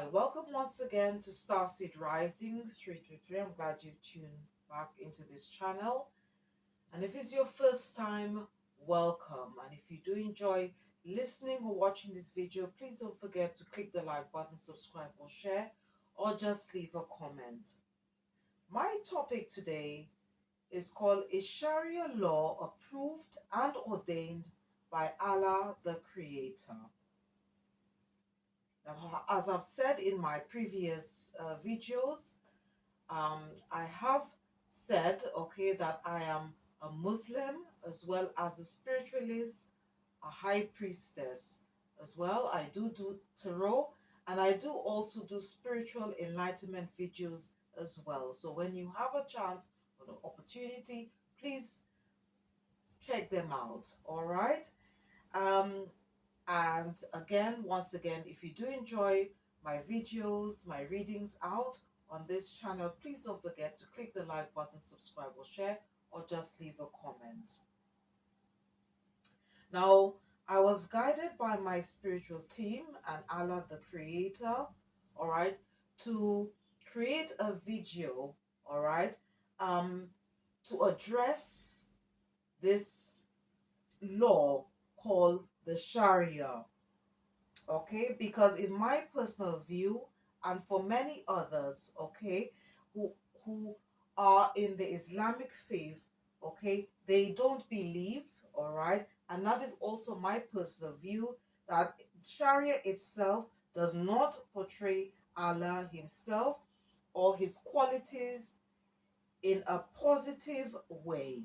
Hi, welcome once again to Starseed Rising 333. I'm glad you've tuned back into this channel. And if it's your first time, welcome. And if you do enjoy listening or watching this video, please don't forget to click the like button, subscribe or share, or just leave a comment. My topic today is called Is Sharia Law Approved and Ordained by Allah the Creator? Now, as I've said in my previous videos, I have said, okay, that I am a Muslim as well as a spiritualist, a high priestess as well. I do tarot, and I do also do spiritual enlightenment videos as well. So when you have a chance or the opportunity, please check them out. All right. Um, and again, once again, if you do enjoy my videos, my readings out on this channel, please don't forget to click the like button, subscribe or share, or just leave a comment. Now, I was guided by my spiritual team and Allah the Creator, all right, to create a video, all right, to address this law called the Sharia. Okay, because in my personal view and for many others, okay, who are in the Islamic faith, okay, they don't believe, all right, and that is also my personal view, that Sharia itself does not portray Allah himself or his qualities in a positive way.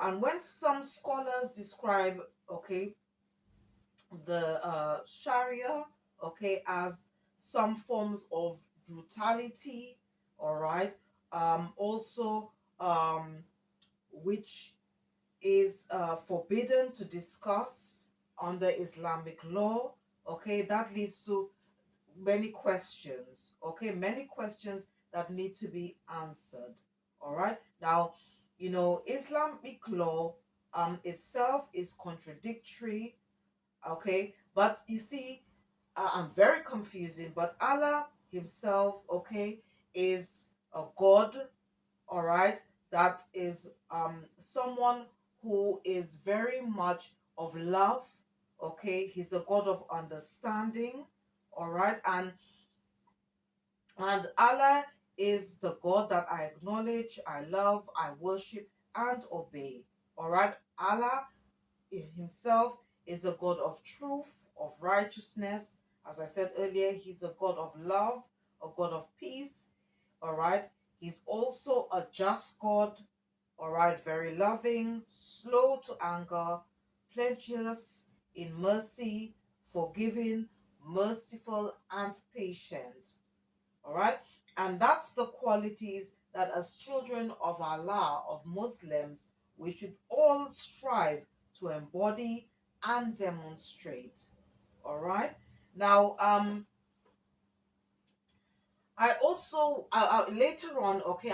And when some scholars describe, okay, the Sharia, okay, as some forms of brutality, all right, also, which is forbidden to discuss under Islamic law, okay, that leads to many questions, okay, many questions that need to be answered, all right. Now, Islamic law itself is contradictory. Okay, but you see, I'm very confusing, but Allah himself, okay, is a God, all right, that is someone who is very much of love, okay. He's a God of understanding, all right, and Allah is the God that I acknowledge, I love, I worship and obey, all right. Allah himself is a God of truth, of righteousness. As I said earlier, he's a God of love, a God of peace. All right. He's also a just God. All right. Very loving, slow to anger, plenteous in mercy, forgiving, merciful, and patient. All right. And that's the qualities that as children of Allah, of Muslims, we should all strive to embody and demonstrate. All right. Now, I also later on, okay,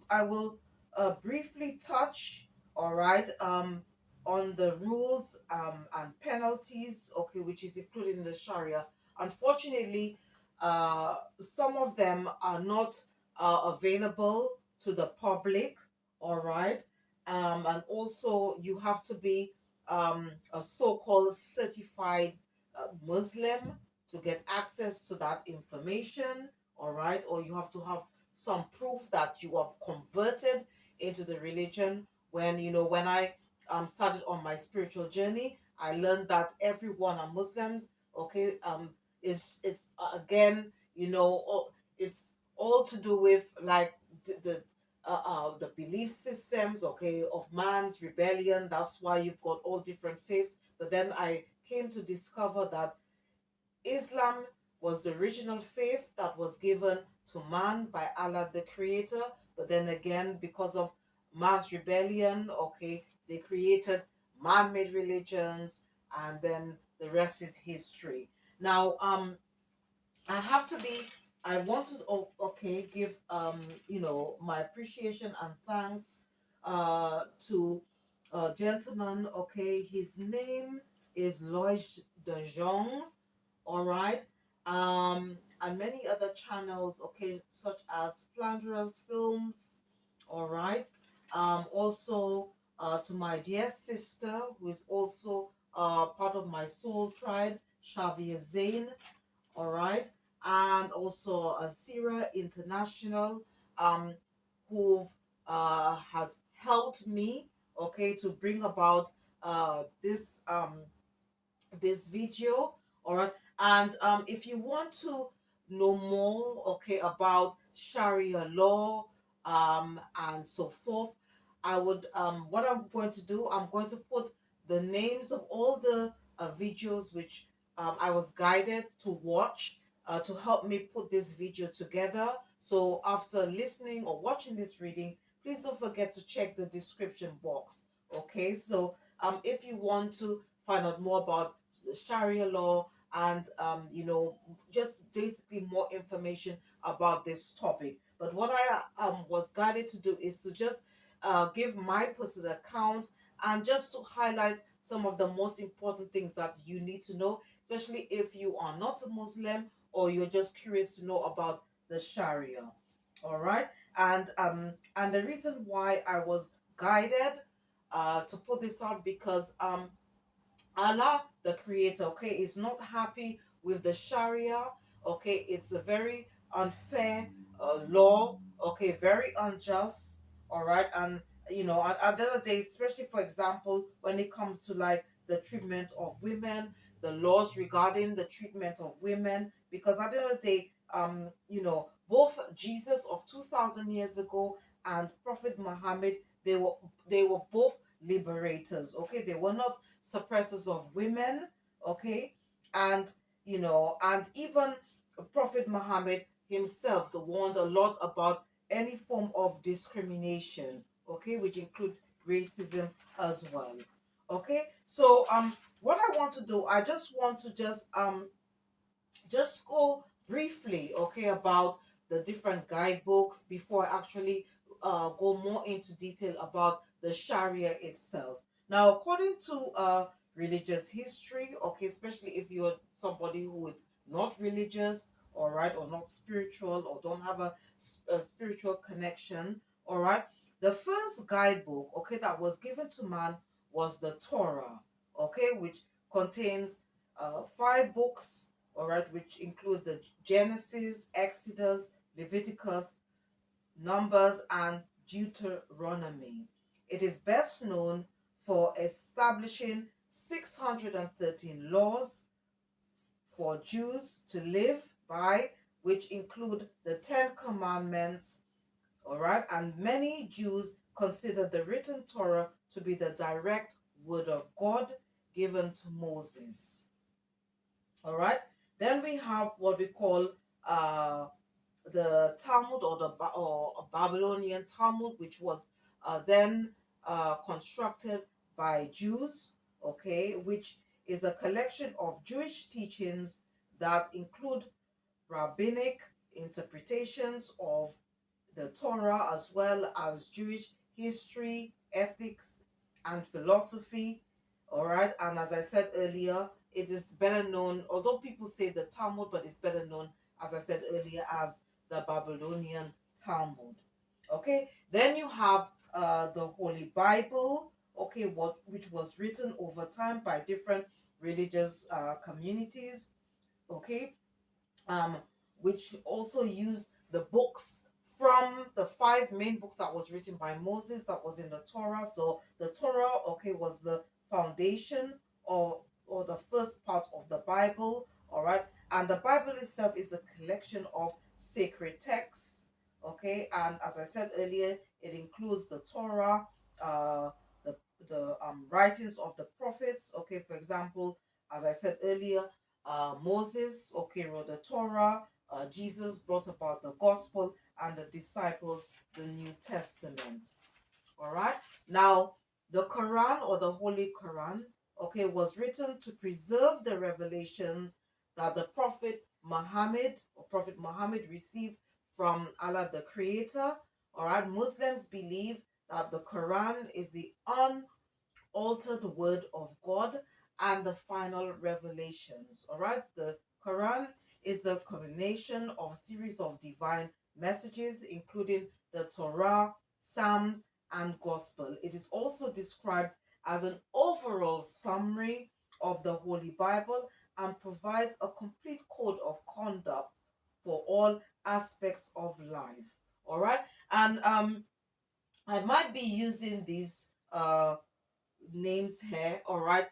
I will briefly touch, all right, on the rules and penalties, okay, which is included in the Sharia. Unfortunately, some of them are not available to the public, all right, and also you have to be a so-called certified Muslim to get access to that information, all right, or you have to have some proof that you have converted into the religion. When I started on my spiritual journey, I learned that everyone are Muslims, okay, is again, it's all to do with like the belief systems, okay, of man's rebellion. That's why you've got all different faiths. But then I came to discover that Islam was the original faith that was given to man by Allah the Creator. But then again, because of man's rebellion, okay, they created man-made religions, and then the rest is history. Now, I have to be. I want to, okay, give my appreciation and thanks to a gentleman. Okay, his name is Lloyd de Jong. all right, and many other channels, okay, such as Flanders Films, all right, also to my dear sister who is also part of my soul tribe, Shavia Zain, all right, and also CIRA International, um, who has helped me, okay, to bring about this video. All right, and if you want to know more, okay, about Sharia law, and so forth, I would what I'm going to do, I'm going to put the names of all the videos which I was guided to watch to help me put this video together. So after listening or watching this reading, please don't forget to check the description box. Okay, so if you want to find out more about the Sharia law and just basically more information about this topic. But what I was guided to do is to just give my personal account and just to highlight some of the most important things that you need to know, especially if you are not a Muslim or you're just curious to know about the Sharia. All right, and the reason why I was guided to put this out because Allah, the creator, okay, is not happy with the Sharia. Okay, it's a very unfair law. Okay, very unjust. All right, and at the other day, especially for example, when it comes to like the treatment of women, the laws regarding the treatment of women, because at the other day, both Jesus of 2,000 years ago and Prophet Muhammad, they were both liberators. Okay, they were not suppressors of women, okay, and and even Prophet Muhammad himself warned a lot about any form of discrimination, okay, which include racism as well. Okay, so what I want to do, I just want to just go briefly, okay, about the different guidebooks before I actually go more into detail about the Sharia itself. Now, according to religious history, okay, especially if you're somebody who is not religious, all right, or not spiritual, or don't have a spiritual connection, all right, the first guidebook, okay, that was given to man was the Torah, okay, which contains five books, all right, which include the Genesis, Exodus, Leviticus, Numbers, and Deuteronomy. It is best known for establishing 613 laws for Jews to live by, which include the Ten Commandments, all right, and many Jews consider the written Torah to be the direct word of God given to Moses. All right. Then we have what we call uh, the Talmud, or or Babylonian Talmud, which was then constructed by Jews. Okay, which is a collection of Jewish teachings that include rabbinic interpretations of the Torah, as well as Jewish history, ethics, and philosophy. All right, and as I said earlier, it is better known, although people say the Talmud, but it's better known, as I said earlier, as the Babylonian Talmud. Okay, then you have the Holy Bible, okay, which was written over time by different religious communities, okay, um, which also used the books from the five main books that was written by Moses that was in the Torah. So the Torah, okay, was the foundation or the first part of the Bible, all right. And the Bible itself is a collection of sacred texts, okay. And as I said earlier, it includes the Torah, uh, the writings of the prophets, okay. For example, as I said earlier, Moses, okay, wrote the Torah. Jesus brought about the gospel, and the disciples the New Testament. All right. Now, the Quran, or the Holy Quran, okay, was written to preserve the revelations that the Prophet Muhammad received from Allah the Creator. All right. Muslims believe that the Quran is the unaltered word of God and the final revelations. All right, the Quran is the combination of a series of divine messages, including the Torah, Psalms, and Gospel. It is also described as an overall summary of the Holy Bible and provides a complete code of conduct for all aspects of life. All right, and I might be using these names here, all right,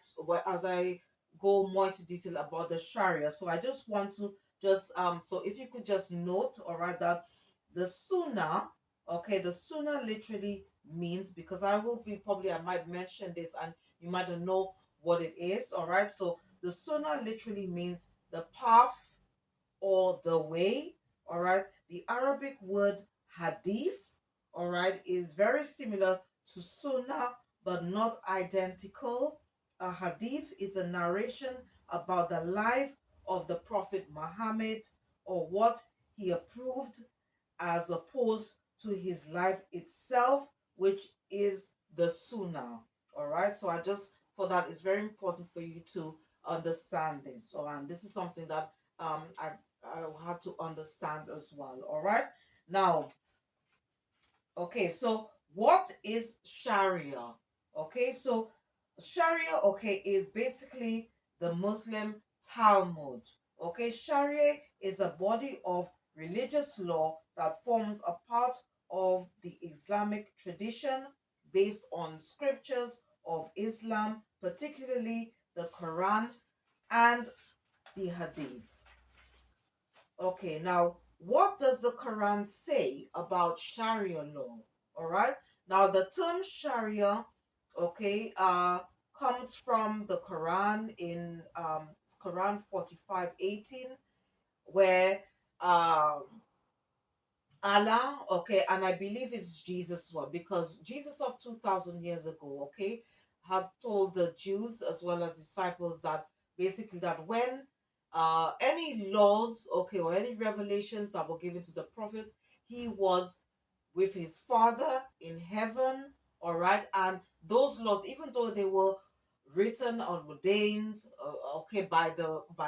as I go more into detail about the Sharia. So I just want to just so if you could just note, all right, that the Sunnah, okay, the Sunnah literally means, because I will be probably I might mention this and you might not know what it is, all right. So the Sunnah literally means the path or the way. All right. The Arabic word hadith, all right, is very similar to sunnah but not identical. A hadith is a narration about the life of the Prophet Muhammad or what he approved, as opposed to his life itself, which is the sunnah. All right. So I just for that it's very important for you to understand this. So and this is something that I had to understand as well. All right. Now, okay, so what is Sharia? Okay, so Sharia, okay, is basically the Muslim Talmud. Okay, Sharia is a body of religious law that forms a part of the Islamic tradition based on scriptures of Islam, particularly the Quran and the Hadith. Okay, now what does the Quran say about Sharia law? All right. Now the term Sharia, okay, comes from the Quran in Quran 45:18, where um Allah, okay, and I believe it's Jesus one, because Jesus of 2000 years ago, okay, had told the Jews as well as disciples that basically that when any laws, okay, or any revelations that were given to the prophets, he was with his Father in heaven, all right, and those laws, even though they were written or ordained, okay, by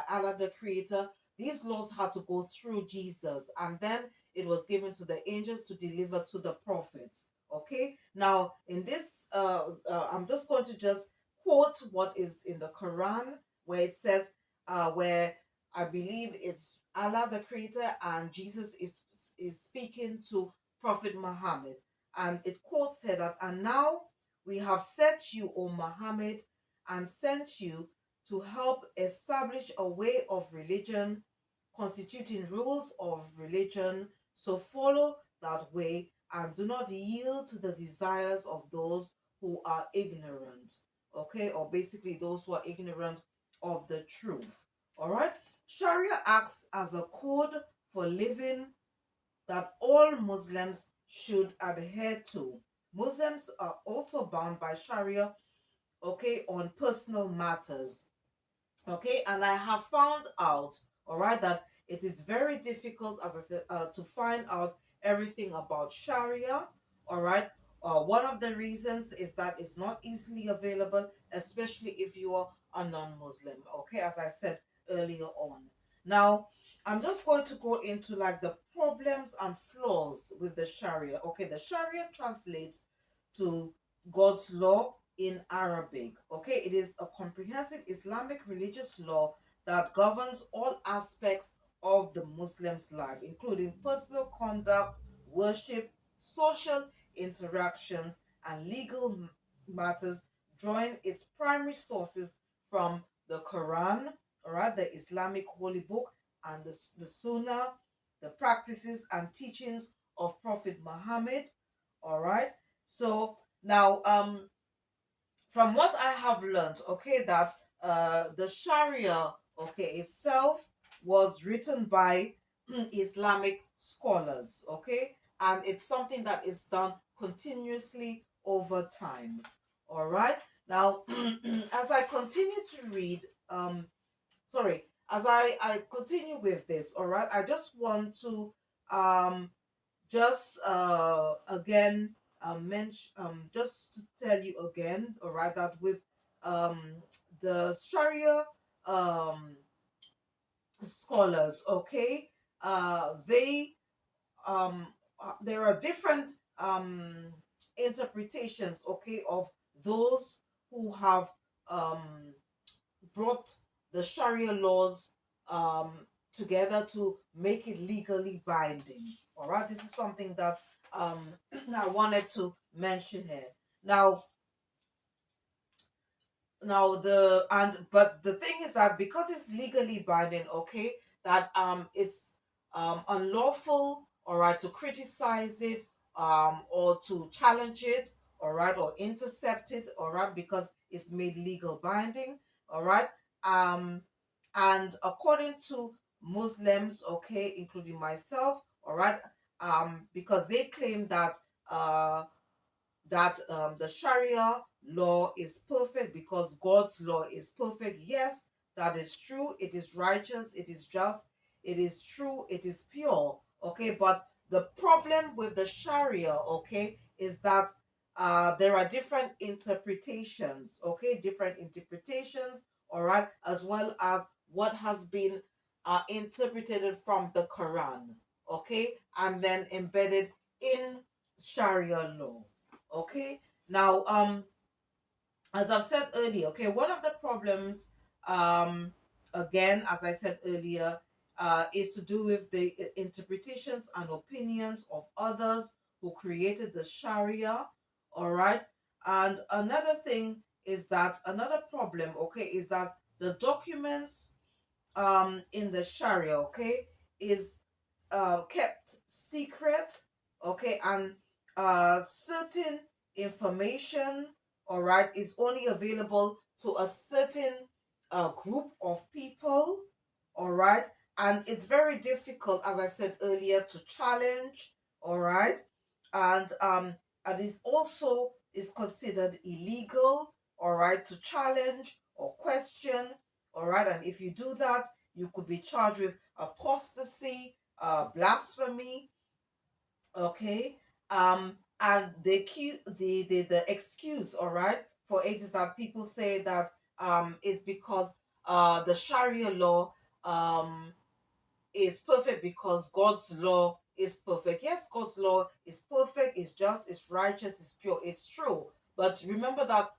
Allah the Creator, these laws had to go through Jesus, and then it was given to the angels to deliver to the prophets. Okay, now in this I'm just going to just quote what is in the Quran, where it says where I believe it's Allah the Creator and Jesus is speaking to Prophet Muhammad, and it quotes here that, and now we have set you, O Muhammad, and sent you to help establish a way of religion, constituting rules of religion. So follow that way and do not yield to the desires of those who are ignorant. Okay, or basically those who are ignorant of the truth. All right. Sharia acts as a code for living that all Muslims should adhere to. Muslims are also bound by Sharia, okay, on personal matters. Okay, and I have found out, all right, that it is very difficult, as I said, to find out everything about Sharia. All right. One of the reasons is that it's not easily available, especially if you are a non-Muslim. Okay, as I said earlier on. Now, I'm just going to go into like the problems and flaws with the Sharia. Okay, the Sharia translates to God's law in Arabic. Okay, it is a comprehensive Islamic religious law that governs all aspects of the Muslim's life, including personal conduct, worship, social interactions, and legal matters, drawing its primary sources from the Quran, all right, the Islamic holy book, and the Sunnah, the practices and teachings of Prophet Muhammad. All right. So now, from what I have learned, okay, that the Sharia, okay, itself was written by Islamic scholars, okay, and it's something that is done continuously over time. All right. Now, as I continue to read, sorry, as I continue with this, all right, I just want to um just again mention just to tell you again, all right, that with um the Sharia um scholars, okay, they there are different um interpretations, okay, of those who have um brought the Sharia laws um together to make it legally binding. All right, this is something that um I wanted to mention here. Now, but the thing is that because it's legally binding, okay, that it's unlawful, all right, to criticize it or to challenge it, all right, or intercept it, all right, because it's made legal binding, all right. um and according to Muslims, okay, including myself, all right, because they claim uh that the Sharia law is perfect because God's law is perfect. Yes, that is true. It is righteous. It is just. It is true. It is pure. Okay, but the problem with the Sharia, okay, is that there are different interpretations. Okay, different interpretations. All right, as well as what has been interpreted from the Quran. Okay, and then embedded in Sharia law. Okay. Now, as I've said earlier, okay, one of the problems, um, again, as I said earlier, is to do with the interpretations and opinions of others who created the Sharia. All right. And another thing is that another problem, okay, is that the documents in the Sharia, okay, is kept secret, okay, and certain information, all right, is only available to a certain group of people, all right, and it's very difficult, as I said earlier, to challenge, all right, and it also is considered illegal, all right, to challenge or question, all right, and if you do that, you could be charged with apostasy, blasphemy, okay, and the excuse, all right, for it is that people say that is because the Sharia law um is perfect because God's law is perfect. Yes, God's law is perfect, is just, is righteous, is pure, it's true. But remember that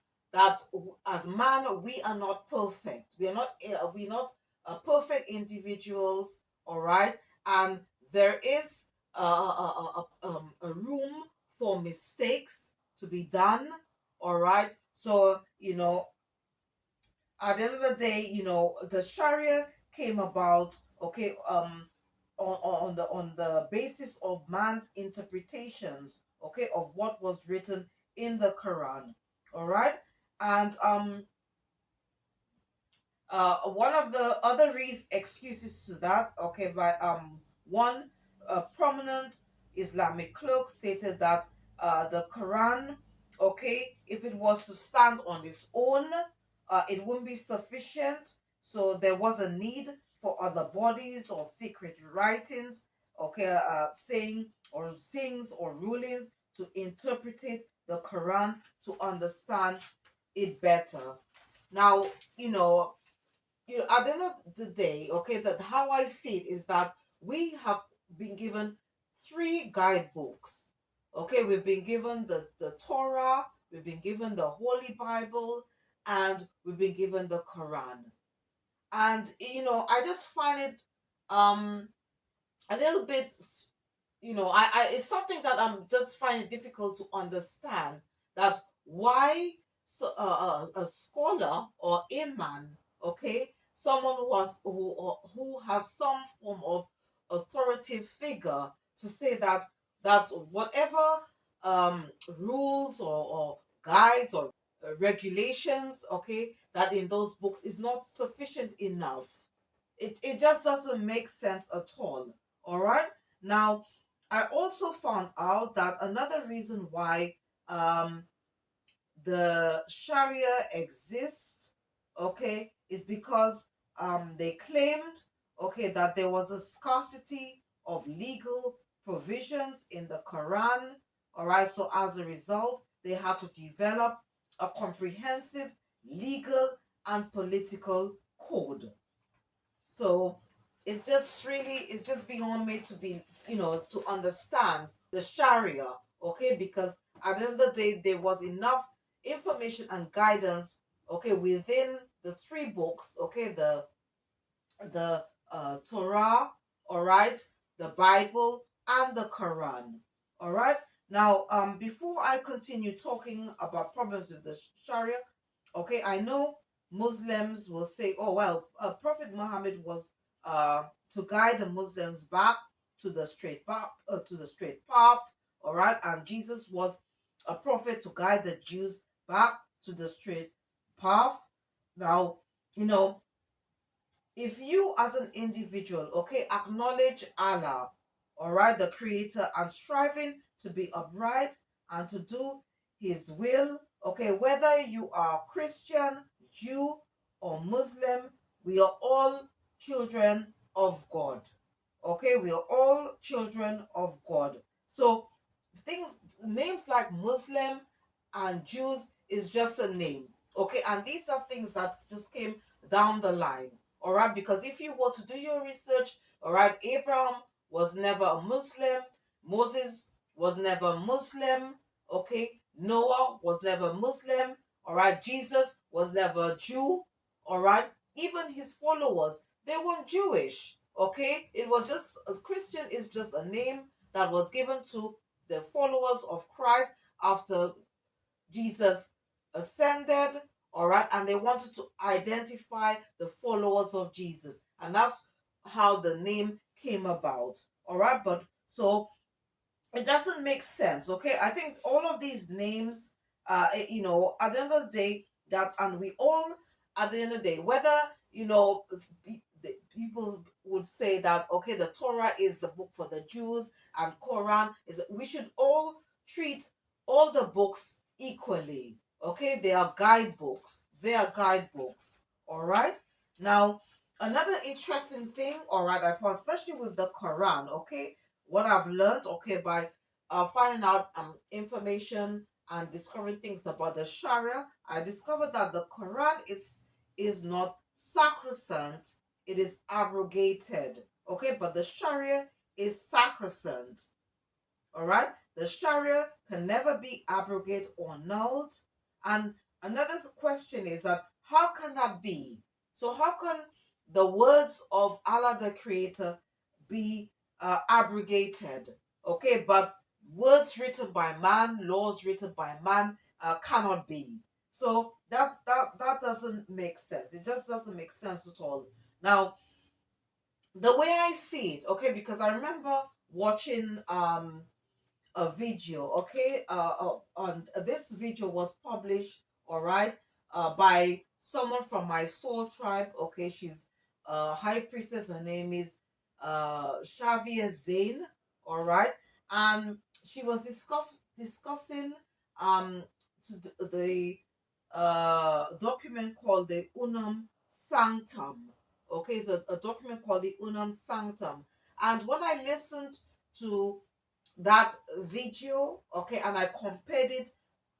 as man we are not perfect. We're not perfect individuals, all right? And there is a room for mistakes to be done, all right? So, at the end of the day, the Sharia came about, okay, on the basis of man's interpretations, okay, of what was written in the Quran, all right, and one of the other excuses to that, okay, by one prominent Islamic clerk stated that the Quran, okay, if it was to stand on its own, it wouldn't be sufficient. So there was a need for other bodies or secret writings, okay, saying or things or rulings to interpret the Quran to understand it better. Now, you know, at the end of the day, okay, that how I see it is that we have been given three guidebooks. Okay, we've been given the Torah, we've been given the Holy Bible, and we've been given the Quran. And I just find it um a little bit, I it's something that I'm just finding difficult to understand, that why a scholar or a man, okay, someone who has some form of authoritative figure, to say that whatever um rules or guides or regulations, okay, that in those books is not sufficient enough. It just doesn't make sense at all. All right. Now, I also found out that another reason why um the Sharia exists, okay, is because they claimed, okay, that there was a scarcity of legal provisions in the Quran. All right, so as a result, they had to develop a comprehensive legal and political code. So it's just beyond me to be, to understand the Sharia, okay? Because at the end of the day, there was enough information and guidance, okay, within the three books, okay, the Torah, all right, the Bible, and the Quran, all right. Now, before I continue talking about problems with the Sharia, okay, I know Muslims will say, "Oh well, Prophet Muhammad was uh to guide the Muslims back to the straight path, all right, and Jesus was a prophet to guide the Jews back to the straight path." Now, you know, if you as an individual, okay, acknowledge Allah, all right, the creator, and striving to be upright and to do his will, okay, whether you are Christian, Jew, or Muslim, we are all children of God. Okay, we are all children of God. So things, names like Muslim and Jews is just a name. Okay, and these are things that just came down the line. All right, because if you were to do your research, all right, Abraham was never a Muslim, Moses was never Muslim, okay, Noah was never Muslim, all right, Jesus was never a Jew, all right, even his followers, they weren't Jewish, okay. It was just a Christian is just a name that was given to the followers of Christ after Jesus ascended, all right, and they wanted to identify the followers of Jesus, and that's how the name came about, all right. But so it doesn't make sense, okay. I think all of these names, at the end of the day, that, and we all, at the end of the day, whether, people would say that, okay, the Torah is the book for the Jews and Quran is, we should all treat all the books equally, okay. They are guidebooks, all right. Now, another interesting thing, all right, I found, especially with the Quran, okay, what I've learned, okay, by finding out information and discovering things about the Sharia, I discovered that the Quran is not sacrosanct; it is abrogated. Okay, but the Sharia is sacrosanct. All right, the Sharia can never be abrogated or annulled. And another question is that how can that be? So how can the words of Allah the Creator be abrogated? Okay, but words written by man, laws written by man, cannot be. So that doesn't make sense. It just doesn't make sense at all. Now, the way I see it, okay, because I remember watching a video, okay, on this video was published, all right, by someone from my soul tribe, okay. She's a high priestess. Her name is Shavia Zain, all right. And she was discussing um the document called the Unum Sanctum, okay. It's a document called the Unum Sanctum. And when I listened to that video, okay, and I compared it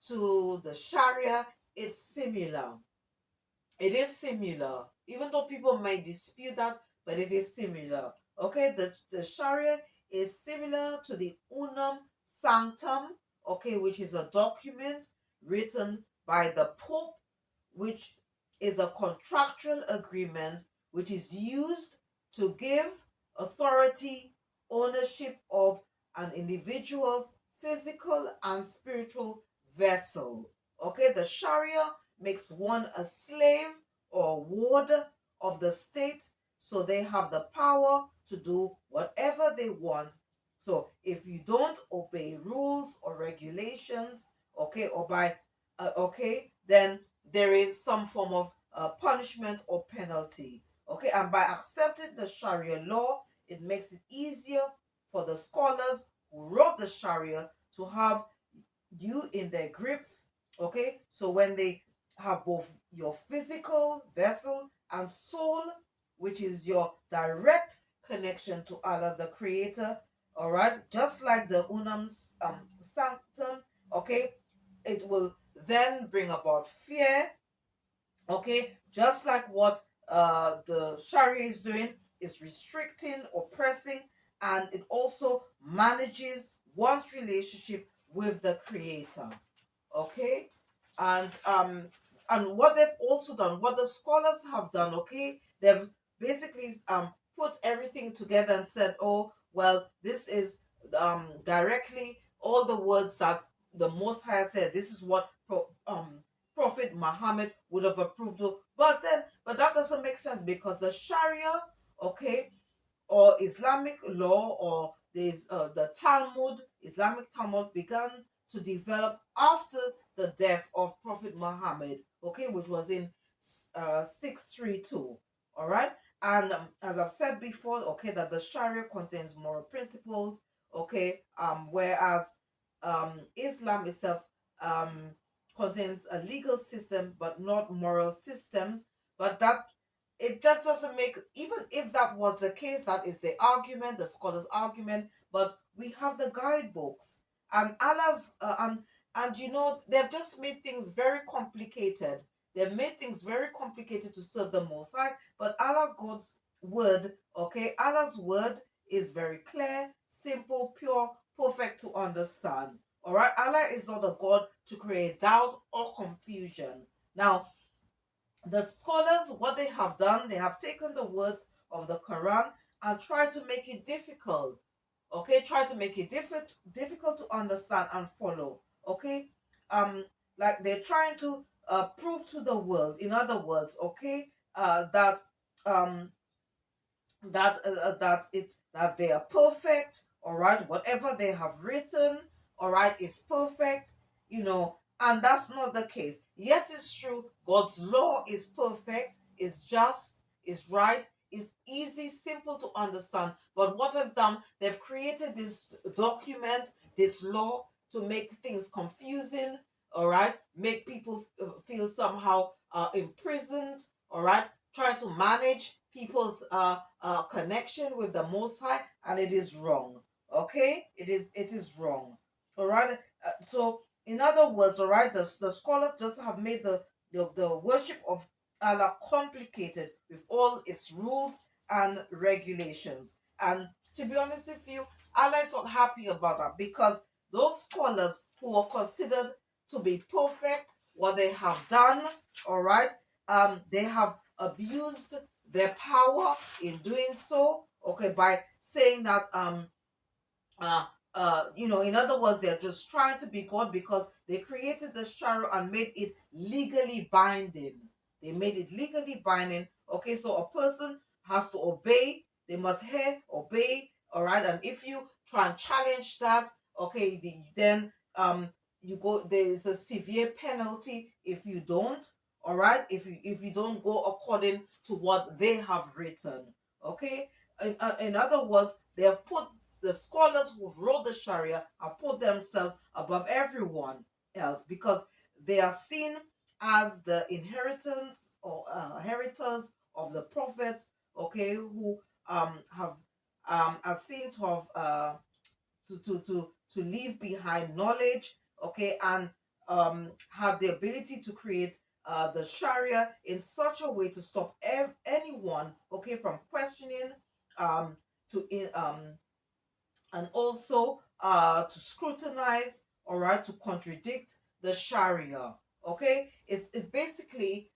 to the Sharia, it's similar. It is similar, even though people may dispute that, but it is similar. Okay, the Sharia is similar to the Unum Sanctum, okay, which is a document written by the Pope, which is a contractual agreement which is used to give authority, ownership of an individual's physical and spiritual vessel. Okay, the Sharia makes one a slave or ward of the state, so they have the power to do whatever they want. So if you don't obey rules or regulations, okay, or by okay, then there is some form of punishment or penalty. Okay, and by accepting the Sharia law, it makes it easier for the scholars who wrote the Sharia to have you in their grips. Okay, so when they have both your physical vessel and soul, which is your direct connection to Allah the Creator, all right, just like the Unam Sanctum, okay, it will then bring about fear, okay, just like what the Sharia is doing. is restricting, oppressing, and it also manages one's relationship with the creator. Okay, and what they've also done, what the scholars have done, okay, they've basically put everything together and said, oh well, this is directly all the words that the Most High said. This is what Prophet Muhammad would have approved of. But that doesn't make sense, because the Sharia, okay, or Islamic law, or the Talmud, Islamic Talmud, began to develop after the death of Prophet Muhammad, okay, which was in 632. All right, and as I've said before, okay, that the Sharia contains moral principles, okay, whereas Islam itself contains a legal system but not moral systems. But that, it just doesn't make, even if that was the case, that is the argument, the scholars argument, but we have the guidebooks, and Allah's and they've just made things very complicated. They've made things very complicated to serve the Most High. But Allah, God's word, okay, Allah's word is very clear, simple, pure, perfect to understand. All right, Allah is not a God to create doubt or confusion. Now, the scholars, what they have done, they have taken the words of the Quran and tried to make it difficult. Okay, try to make it difficult to understand and follow. Okay, um, like they're trying to prove to the world, in other words, okay, that um that they are perfect. All right, whatever they have written, all right, is perfect. And that's not the case. Yes, it's true, God's law is perfect, is just, is right, is easy, simple to understand. But what they've done, they've created this document, this law, to make things confusing. All right, make people feel somehow imprisoned. All right, trying to manage people's connection with the Most High, and it is wrong. Okay, it is wrong. All right. So, in other words, all right, the scholars just have made the worship of Allah complicated with all its rules and regulations. And to be honest with you, Allah is not happy about that, because those scholars who are considered to be perfect, what they have done, all right, they have abused their power in doing so, okay, by saying that uh in other words, they're just trying to be God, because they created the Sharia and made it legally binding. They made it legally binding. Okay, so a person has to obey, they must hear, obey. All right, and if you try and challenge that, okay, then you go, there is a severe penalty if you don't. All right, if you don't go according to what they have written. Okay, in other words, they have put, the scholars who've wrote the Sharia have put themselves above everyone else, because they are seen as the inheritance, or inheritors of the prophets, okay, who have are seen to have to leave behind knowledge, okay, and have the ability to create the Sharia in such a way to stop anyone, okay, from questioning, to and also to scrutinize, all right, to contradict the Sharia. Okay, it's basically,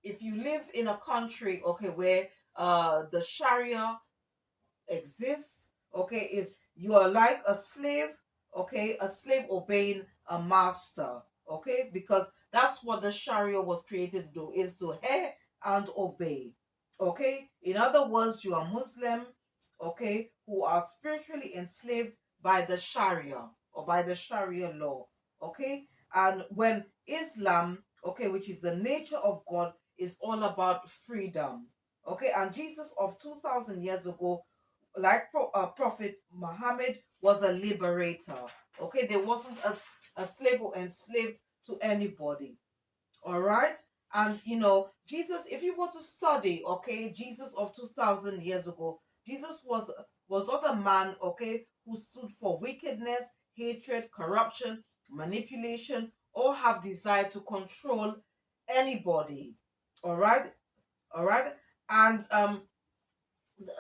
if you live in a country, okay, where the Sharia exists, okay, is, you are like a slave, okay, a slave obeying a master, okay, because that's what the Sharia was created to do, is to hear and obey. Okay, in other words, you are Muslim, okay, who are spiritually enslaved by the Sharia, or by the Sharia law. Okay, and when Islam, okay, which is the nature of God, is all about freedom. Okay, and Jesus of 2000 years ago, like Prophet Muhammad, was a liberator. Okay, there wasn't a slave or enslaved to anybody. All right, and Jesus, if you want to study, okay, Jesus of 2000 years ago, Jesus was not a man, okay, who stood for wickedness, hatred, corruption, manipulation, or have desire to control anybody. All right, all right, and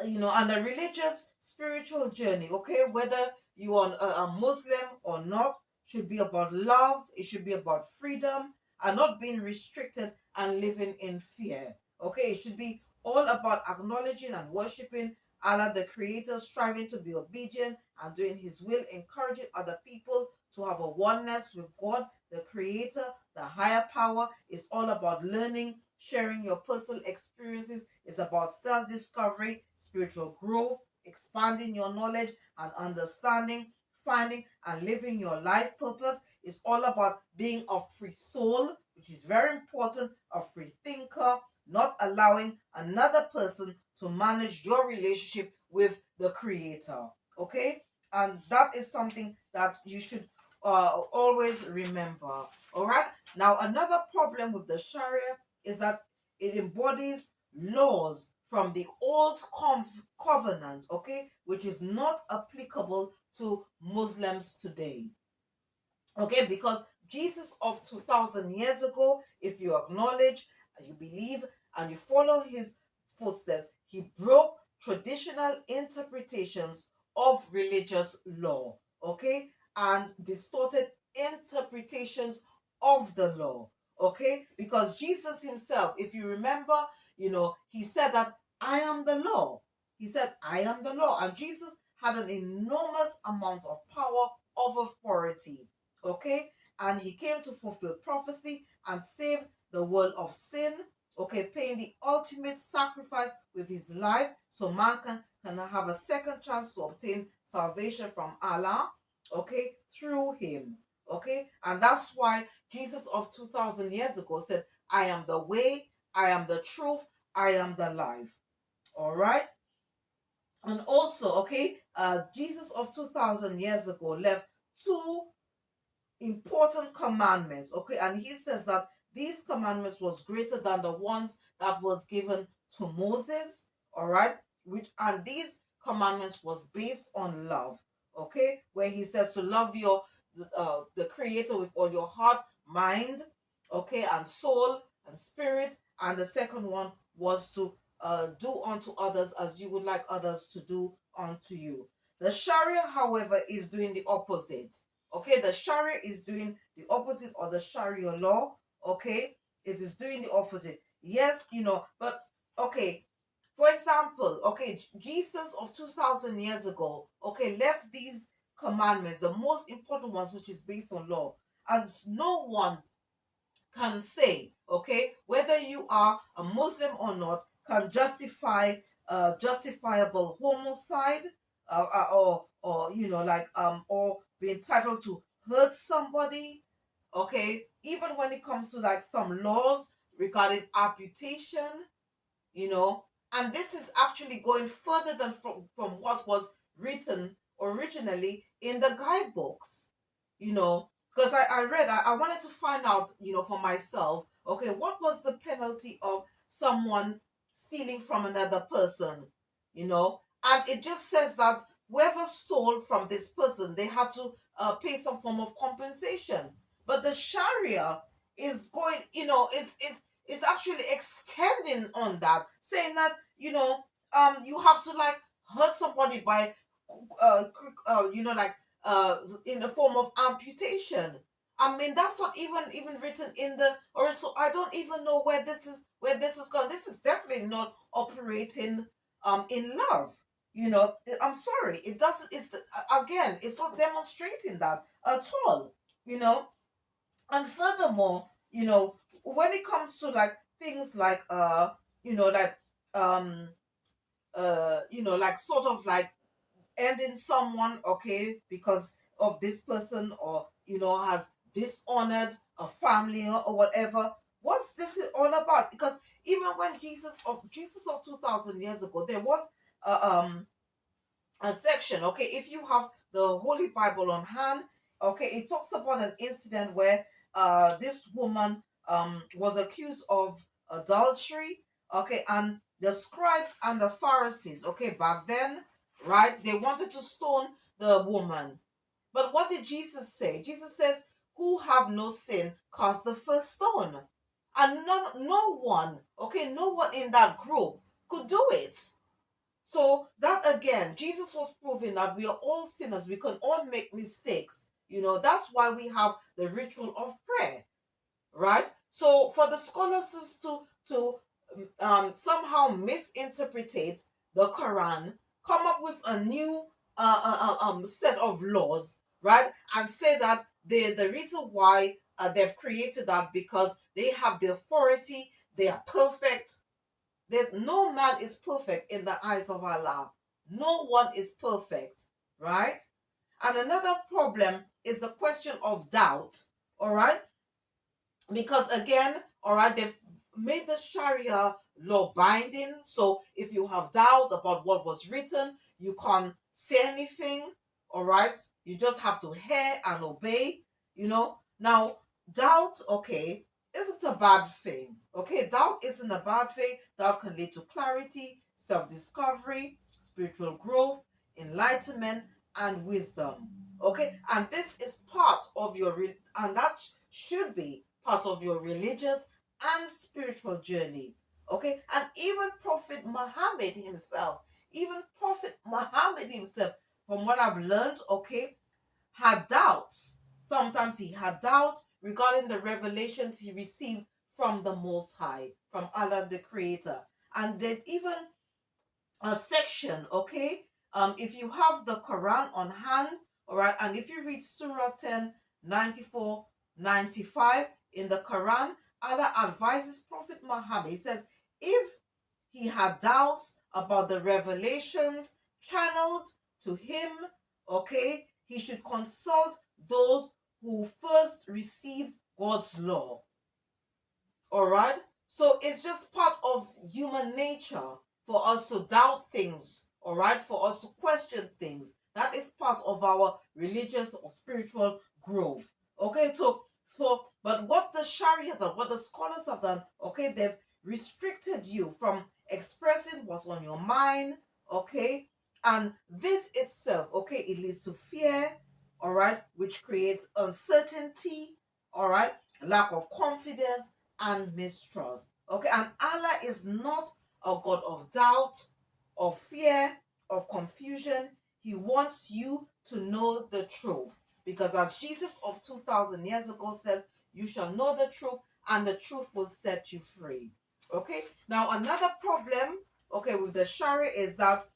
on a religious spiritual journey, okay, whether you are a Muslim or not, should be about love. It should be about freedom and not being restricted and living in fear. Okay, it should be all about acknowledging and worshiping Allah the Creator, striving to be obedient and doing His will, encouraging other people to have a oneness with God the Creator, the higher power. Is all about learning, sharing your personal experiences. It's about self-discovery, spiritual growth, expanding your knowledge and understanding, finding and living your life purpose. Is all about being a free soul, which is very important, a free thinker, not allowing another person to manage your relationship with the Creator. Okay? And that is something that you should always remember. All right? Now, another problem with the Sharia is that it embodies laws from the old covenant, okay, which is not applicable to Muslims today. Okay, because Jesus of 2000 years ago, if you acknowledge, you believe, and you follow his footsteps, he broke traditional interpretations of religious law, okay, and distorted interpretations of the law, okay, because Jesus himself, if you remember, he said that I am the law. He said, I am the law. And Jesus had an enormous amount of power, of authority. Okay, and he came to fulfill prophecy and save the world of sin, okay, paying the ultimate sacrifice with his life so man can have a second chance to obtain salvation from Allah, okay, through him, okay. And that's why Jesus of 2000 years ago said, I am the way, I am the truth, I am the life. All right. And also, okay, Jesus of 2000 years ago left two important commandments, okay, and he says that these commandments was greater than the ones that was given to Moses, all right, which, and these commandments was based on love, okay, where he says to love your the Creator with all your heart, mind, okay, and soul and spirit. And the second one was to do unto others as you would like others to do unto you. The Sharia, however, is doing the opposite. Okay, the Sharia is doing the opposite of the Sharia law. Okay, it is doing the opposite. Yes, but okay. For example, okay, Jesus of 2000 years ago, okay, left these commandments, the most important ones, which is based on law, and no one can say, okay, whether you are a Muslim or not, can justify justifiable homicide, or or be entitled to hurt somebody, okay, even when it comes to like some laws regarding amputation, you know, and this is actually going further than from what was written originally in the guidebooks, because I read, I wanted to find out, for myself, okay, what was the penalty of someone stealing from another person, and it just says that whoever stole from this person, they had to pay some form of compensation. But the Sharia is going, is actually extending on that, saying that you have to like hurt somebody by like in the form of amputation. I mean, that's not even written in the, or so I don't even know where this is going. This is definitely not operating in love. I'm sorry, it doesn't. Again, it's not demonstrating that at all. You know, and furthermore, when it comes to like things like like um like sort of like ending someone, okay, because of this person, or has dishonored a family, or whatever. What's this all about? Because even when Jesus of 2000 years ago, there was a section, okay, if you have the Holy Bible on hand, okay, it talks about an incident where this woman was accused of adultery, okay, and the scribes and the Pharisees, okay, back then, right, they wanted to stone the woman. But what did Jesus say? Jesus says, who have no sin cast the first stone. And no one, okay, no one in that group could do it. So that again, Jesus was proving that we are all sinners. We can all make mistakes. That's why we have the ritual of prayer, right? So for the scholars to somehow misinterpret the Quran, come up with a new set of laws, right, and say that the reason why they've created that because they have the authority, they are perfect. There's no man is perfect in the eyes of Allah. No one is perfect, right? And another problem is the question of doubt, all right? Because again, all right, they've made the Sharia law binding. So if you have doubt about what was written, you can't say anything, all right? You just have to hear and obey, Now, doubt, okay, isn't a bad thing, okay? Doubt isn't a bad thing. Doubt can lead to clarity, self-discovery, spiritual growth, enlightenment, and wisdom, okay? And this is part of and that should be part of your religious and spiritual journey. Okay? And even Prophet Muhammad himself, from what I've learned, okay, had doubts. Sometimes he had doubts regarding the revelations he received from the Most High, from Allah the Creator. And there's even a section, okay? If you have the Quran on hand, all right, and if you read Surah 10, 94, 95 in the Quran, Allah advises Prophet Muhammad. He says, if he had doubts about the revelations channeled to him, okay, he should consult those who first received God's law. All right? So it's just part of human nature for us to doubt things, all right? For us to question things. That is part of our religious or spiritual growth. Okay, but what the Sharias and what the scholars have done, okay, they've restricted you from expressing what's on your mind, okay? And this itself, okay, it leads to fear, all right, which creates uncertainty, all right, lack of confidence and mistrust. Okay, and Allah is not a God of doubt, of fear, of confusion. He wants you to know the truth. Because as Jesus of 2,000 years ago says, you shall know the truth and the truth will set you free. Okay, now another problem, okay, with the Sharia is that,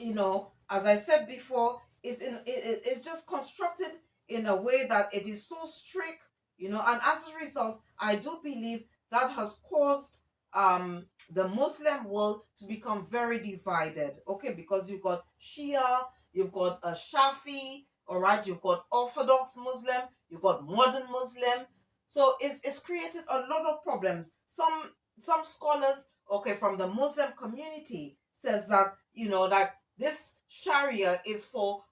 as I said before, it's just constructed in a way that it is so strict, and as a result, I do believe that has caused the Muslim world to become very divided. Okay, because you've got Shia, you've got a Shafi, all right, you've got Orthodox Muslim, you've got modern Muslim. So it's created a lot of problems. Some scholars, okay, from the Muslim community says that, like this Sharia is for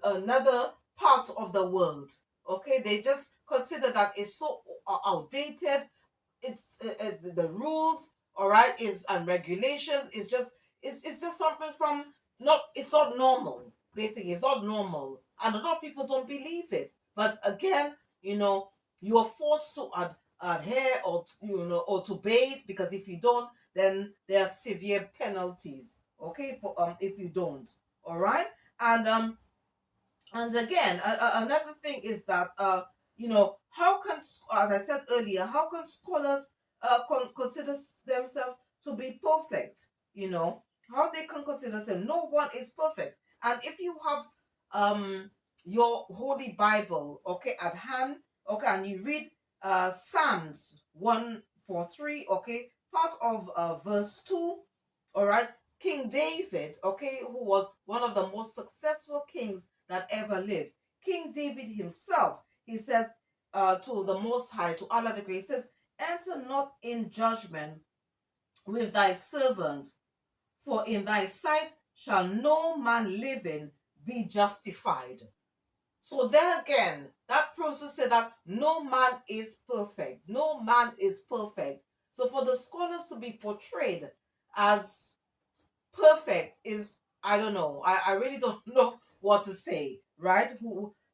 another part of the world. Okay, they just consider that it's so outdated. It's the rules, all right, is and regulations is just it's just something from not it's not normal. Basically, it's not normal, and a lot of people don't believe it. But again, you are forced to adhere or to obey it, because if you don't, then there are severe penalties, okay, for if you don't, all right. And again, another thing is that how can, as I said earlier, how can scholars consider themselves to be perfect? How they can consider themselves? No one is perfect. And if you have your Holy Bible, okay, at hand, okay, and you read Psalms 143, okay, part of verse 2, all right, King David, okay, who was one of the most successful kings that ever lived. King David himself, he says to the Most High, to Allah the Great, he says, enter not in judgment with thy servant, for in thy sight shall no man living be justified. So there again, that process said that no man is perfect. No man is perfect. So for the scholars to be portrayed as perfect is, I don't know, I really don't know what to say, right?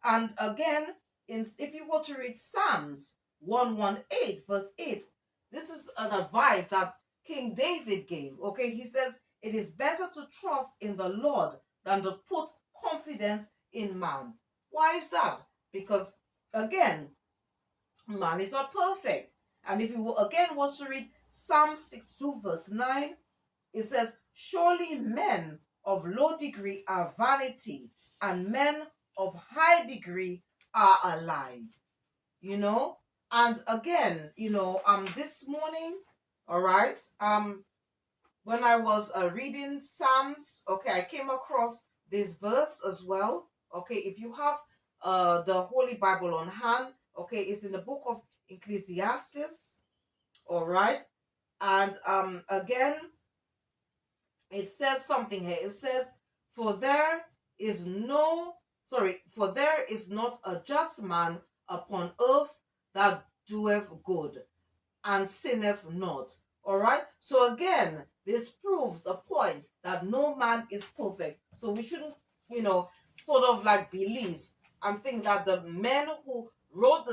And again, if you were to read Psalms 118 verse 8, this is an advice that King David gave. Okay, he says, it is better to trust in the Lord than to put confidence in man. Why is that? Because again, man is not perfect. And if you again was to read Psalm 62 verse 9, it says, surely men of low degree are vanity, and men of high degree are a lie. You know? And again, this morning, all right, when I was reading Psalms, okay, I came across this verse as well. Okay, if you have the Holy Bible on hand, okay, it's in the book of Ecclesiastes, all right, and again, it says something here. It says, "For there is no, for there is not a just man upon earth that doeth good, and sinneth not." All right. So again, this proves a point that no man is perfect. So we shouldn't, sort of like believe and think that the men who wrote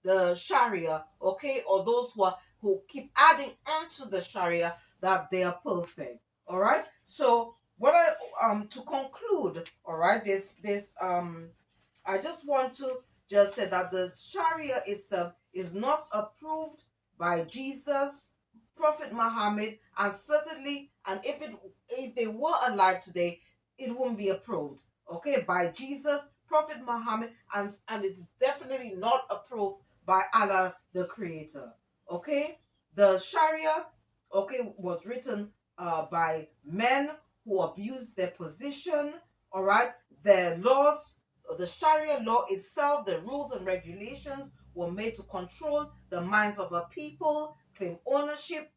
the Sharia, okay, or those who keep adding onto the Sharia, that they are perfect. All right. So what I to conclude, all right, this I just want to just say that the Sharia itself is not approved by Jesus, Prophet Muhammad, and certainly, and if they were alive today, it wouldn't be approved. Okay, by Jesus, Prophet Muhammad, and it is definitely not approved by Allah the Creator. Okay, the Sharia, okay, was written by men who abused their position. All right, their laws, the Sharia law itself, the rules and regulations were made to control the minds of a people, claim ownership,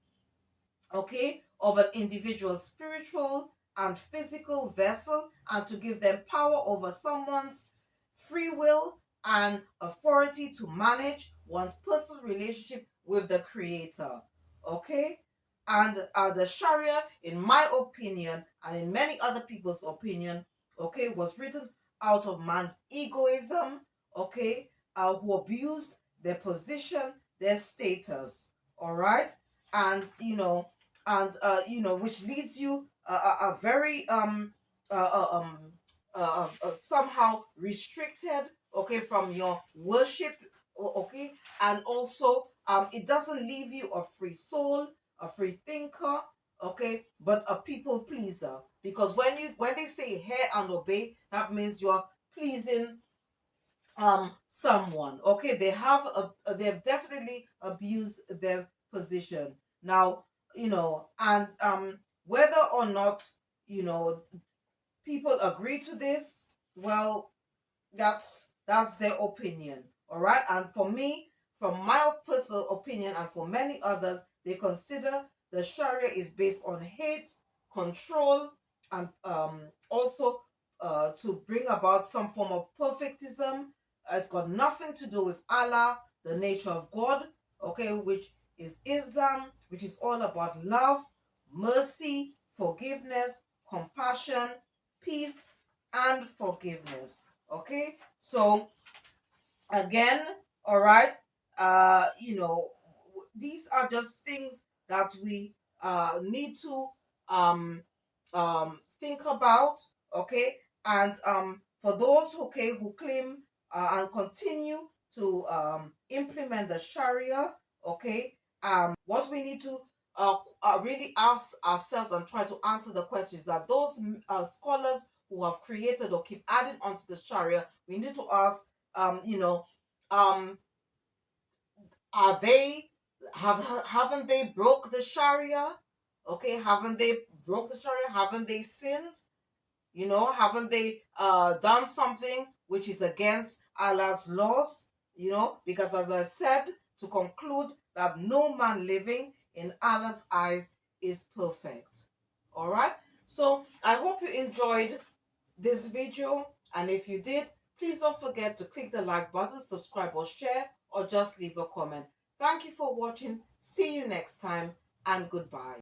okay, of an individual's spiritual and physical vessel, and to give them power over someone's free will and authority to manage one's personal relationship with the Creator. Okay? And the Sharia, in my opinion, and in many other people's opinion, okay, was written out of man's egoism, okay, who abused their position, their status, all right, and which leads you a very somehow restricted, okay, from your worship, okay, and also it doesn't leave you a free soul, a free thinker, okay, but a people pleaser. Because when they say hear and obey, that means you're pleasing someone. Okay, they've definitely abused their position. Now, and whether or not you know people agree to this, well, that's their opinion. All right, and for me, from my personal opinion, and for many others, they consider the Sharia is based on hate, control, and also to bring about some form of perfectism. It's got nothing to do with Allah, the nature of God, okay, which is Islam, which is all about love, mercy, forgiveness, compassion, peace, and forgiveness. Okay, so again, all right, these are just things that we need to think about. Okay, and for those who claim and continue to implement the Sharia, okay, what we need to really ask ourselves and try to answer the question is that those scholars who have created or keep adding onto the Sharia, we need to ask, um, are they haven't they broke the Sharia? Okay, haven't they broke the Sharia? Haven't they sinned? Haven't they done something which is against Allah's laws? Because as I said, to conclude that no man living in Allah's eyes is perfect. All right. So I hope you enjoyed this video, and if you did, please don't forget to click the like button, subscribe or share, or just leave a comment. Thank you for watching. See you next time, and goodbye.